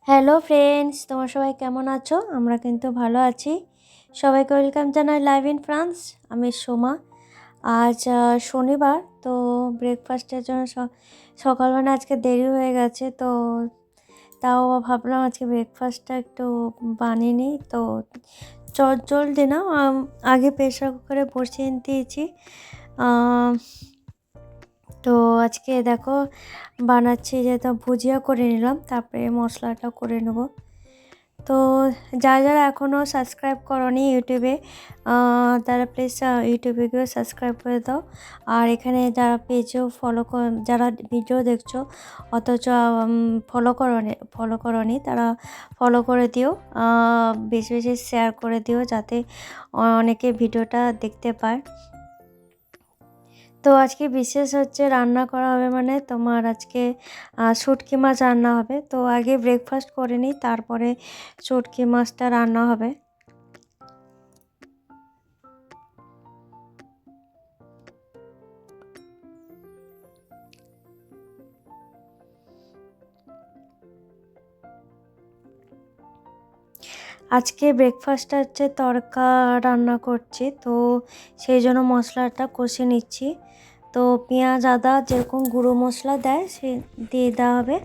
Hello friends, তোমরা সবাই কেমন আছো? আমরা কিন্তু ভালো আছি। সবাইকে ওয়েলকাম জানাই লাইভ ইন ফ্রান্স। আমি সোমা। আজ শনিবার, তো ব্রেকফাস্টের জন্য সকালবেলা আজকে দেরি হয়ে গেছে, তো তাও ভাবলাম আজকে ব্রেকফাস্টটা একটু বানিয়ে নিই। তো জলদি না, আগে প্রেশার কুকারে বসিয়ে দিয়েছি। তো আজকে দেখো বানাচ্ছি, যেহেতু ভুজিয়া করে নিলাম, তারপরে মশলাটা করে নেব। তো যারা এখনও সাবস্ক্রাইব করোনি ইউটিউবে, তারা প্লিজ ইউটিউবে গিয়ে সাবস্ক্রাইব করে দাও। আর এখানে যারা পেজেও যারা ভিডিও দেখছো অথচ ফলো করোনি তারা ফলো করে দিও, বেশি বেশি শেয়ার করে দিও, যাতে অনেকে ভিডিওটা দেখতে পায়। তো আজকে বিশেষ হচ্ছে, রান্না করা হবে মানে তোমার আজকে শুটকি মাছ রান্না হবে। তো আগে ব্রেকফাস্ট করে নিই, তারপরে শুটকি মাছটা রান্না হবে। আজকে ব্রেকফাস্টটা হচ্ছে তড়কা রান্না করছি, তো সেই জন্য মশলাটা কষে নিচ্ছি। তো পেঁয়াজ আদা যেরকম গুঁড়ো মশলা দেয় সে দিয়ে দেওয়া হবে,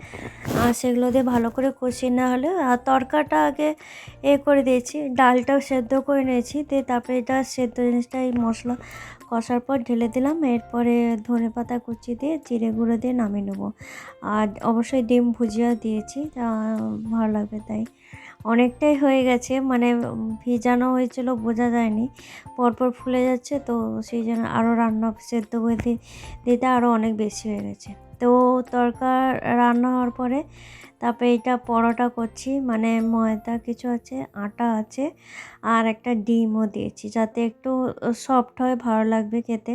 আর সেগুলো দিয়ে ভালো করে কষিয়ে নেওয়া হলে, আর তড়কাটা আগে করে দিয়েছি, ডালটাও সেদ্ধ করে নিয়েছি, দিয়ে তারপরে এটা সেদ্ধ জিনিসটা এই মশলা কষার পর ঢেলে দিলাম। এরপরে ধনেপাতা কুচি দিয়ে জিরে গুঁড়ো দিয়ে নামিয়ে নেবো। আর অবশ্যই ডিম ভুজিয়া দিয়েছি, ভালো লাগবে তাই। অনেকটাই হয়ে গেছে, মানে ভিজানো হয়েছিল বোঝা যায়নি, পরপর ফুলে যাচ্ছে, তো সেই জন্য আরও রান্না সেদ্ধ করে দিতে আরও অনেক বেশি হয়ে গেছে। তো তরকার রান্না হওয়ার পরে তারপরে এটা পরোটা করছি, মানে ময়দা কিছু আছে, আটা আছে, আর একটা ডিমও দিয়েছি যাতে একটু সফট হয়, ভালো লাগবে খেতে।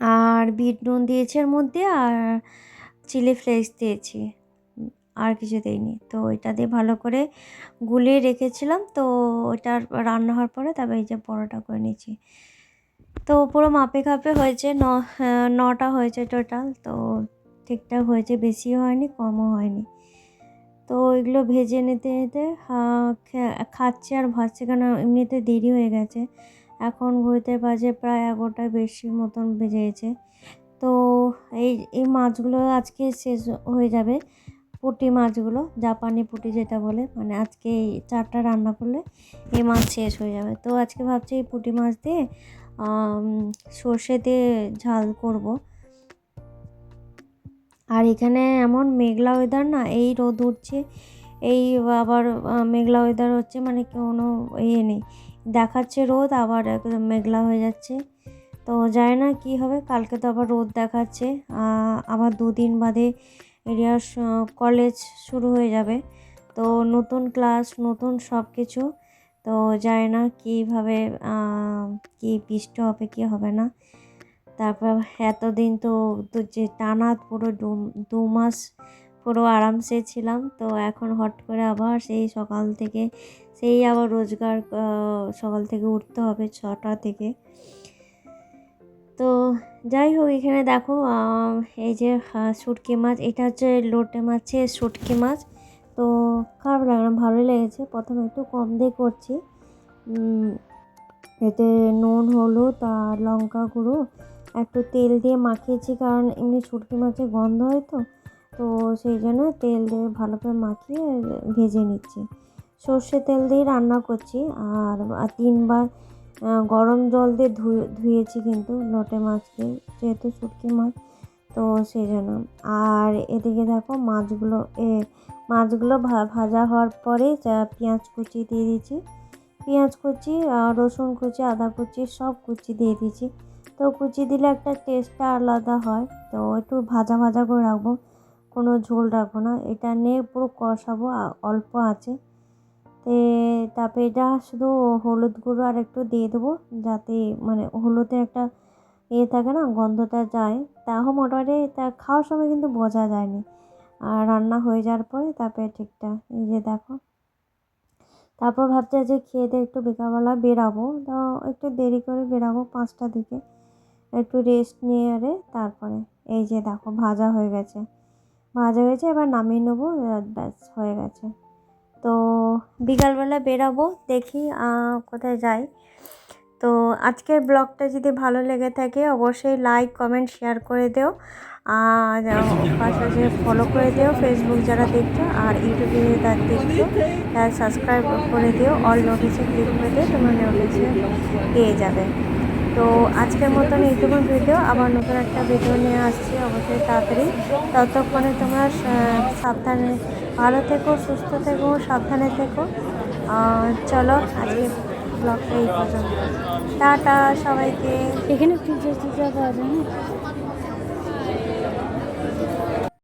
আর বিট নুন দিয়েছি এর মধ্যে, আর চিলি ফ্লেক্স দিয়েছি, আর কিছু দিইনি। তো এটা দিয়ে ভালো করে গুলিয়ে রেখেছিলাম, তো ওটা রান্না হওয়ার পরে তারপরে এই যে পরোটা করে নিয়েছি। তো পুরো মাপে খাপে হয়েছে, 9টা হয়েছে টোটাল। তো ঠিকঠাক হয়েছে, বেশিও হয়নি কমও হয়নি। তো এগুলো ভেজে নিতে নিতে খাচ্ছি আর ভাজছি, কেন এমনিতে দেরি হয়ে গেছে। এখন ঘুরতে বাজে প্রায় 11টার বেশি মতন বেজে গেছে। তো এই মাছগুলো আজকে শেষ হয়ে যাবে, পুঁটি মাছগুলো, জাপানি পুঁটি যেটা বলে, মানে আজকে এই 4টা রান্না করলে এই মাছ শেষ হয়ে যাবে। তো আজকে ভাবছি এই পুঁটি মাছ দিয়ে সর্ষে দিয়ে ঝাল করব। আর এখানে এমন মেঘলা ওয়েদার না, এই রোদ উঠছে, এই আবার মেঘলা ওয়েদার হচ্ছে, মানে কোনো নেই, দেখাচ্ছে রোদ, আবার একদম মেঘলা হয়ে যাচ্ছে। তো জানি না কী হবে, কালকে তো আবার রোদ দেখাচ্ছে, আবার 2 দিন বাদে এরিয়ার কলেজ শুরু হয়ে যাবে। তো নতুন ক্লাস, নতুন সব কিছু। তো জানি না কীভাবে কী বৃষ্টি হবে কি হবে না। তারপর এতদিন তো যে টানা পুরো 2 মাস পুরো আরামসে ছিলাম, তো এখন হট করে আবার সেই সকাল থেকে, সেই আবার রোজগার সকাল থেকে উঠতে হবে 6টা থেকে। তো যাই হোক, এখানে দেখো এই যে শুটকি মাছ, এটা হচ্ছে লোটে মাছের শুটকি মাছ। তো খারাপ লাগে না, ভালোই লেগেছে। প্রথমে একটু কম দিয়ে করছি, এতে নুন হলুদ আর লঙ্কা গুঁড়ো একটু তেল দিয়ে মাখিয়েছি, কারণ এমনি শুটকি মাছের গন্ধ হয়, তো তো সেই জন্য তেল দিয়ে ভালো করে মাখিয়ে ভেজে নিচ্ছি। সর্ষে তেল দিয়ে রান্না করছি, আর 3বার গরম জল দিয়ে ধুয়েছি কিন্তু লোটে মাছকে, যেহেতু শুটকি মাছ, তো সেই জন্য। আর এদিকে দেখো মাছগুলো ভাজা হওয়ার পরে পেঁয়াজ কুচি দিয়ে দিয়েছি, পেঁয়াজ কুচি, রসুন কুচি, আদা কুচি সব কুচি দিয়ে দিয়েছি। তো কুচি দিলে একটা টেস্টটা আলাদা হয়, তো একটু ভাজা ভাজা করে রাখবো, কোনো ঝোল রাখবো না, এটা নিয়ে পুরো কষাবো অল্প আছে। তারপরে এটা শুধু হলুদ গুঁড়ো আর একটু দিয়ে দেবো, যাতে মানে হলুদের একটা থাকে না, গন্ধটা যায়। তাও মোটামুটি তা খাওয়ার সময় কিন্তু বোঝা যায়নি, আর রান্না হয়ে যাওয়ার পরে তারপরে ঠিকঠাক। এই যে দেখো, তারপর ভাবছি যে খেয়ে দিয়ে একটু বিকালবেলা বেরাবো, তো একটু দেরি করে বেরাবো, 5টার দিকে, একটু রেস্ট নিয়ে আরে তারপরে। এই যে দেখো ভাজা হয়ে গেছে, ভাজা হয়েছে, এবার নামিয়ে নেবো, ব্যাস হয়ে গেছে। তো বিকালবেলা বেরাবো, দেখি কোথায় যাই। তো আজকের ব্লগটা যদি ভালো লেগে থাকে অবশ্যই লাইক কমেন্ট শেয়ার করে দিও, আর পাশাপাশি ফলো করে দিও ফেসবুক যারা দেখছো, আর ইউটিউবে যারা দেখছো তারা সাবস্ক্রাইব করে দিও, অল নোটিশে ক্লিক করে দিও, তোমরা নোটিশে পেয়ে যাবে। তো আজকের মতন এইটুকু ভিডিও, আবার নতুন একটা ভিডিও নিয়ে আসছি অবশ্যই তাড়াতাড়ি। ততক্ষণে তোমরা সাবধানে ভালো থেকো, সুস্থ থেকো, সাবধানে থেকো। চলো আজকে ব্লগটা এই পর্যন্ত, টাটা সবাইকে। এখানে পিজা টিজা পাওয়া যায় না?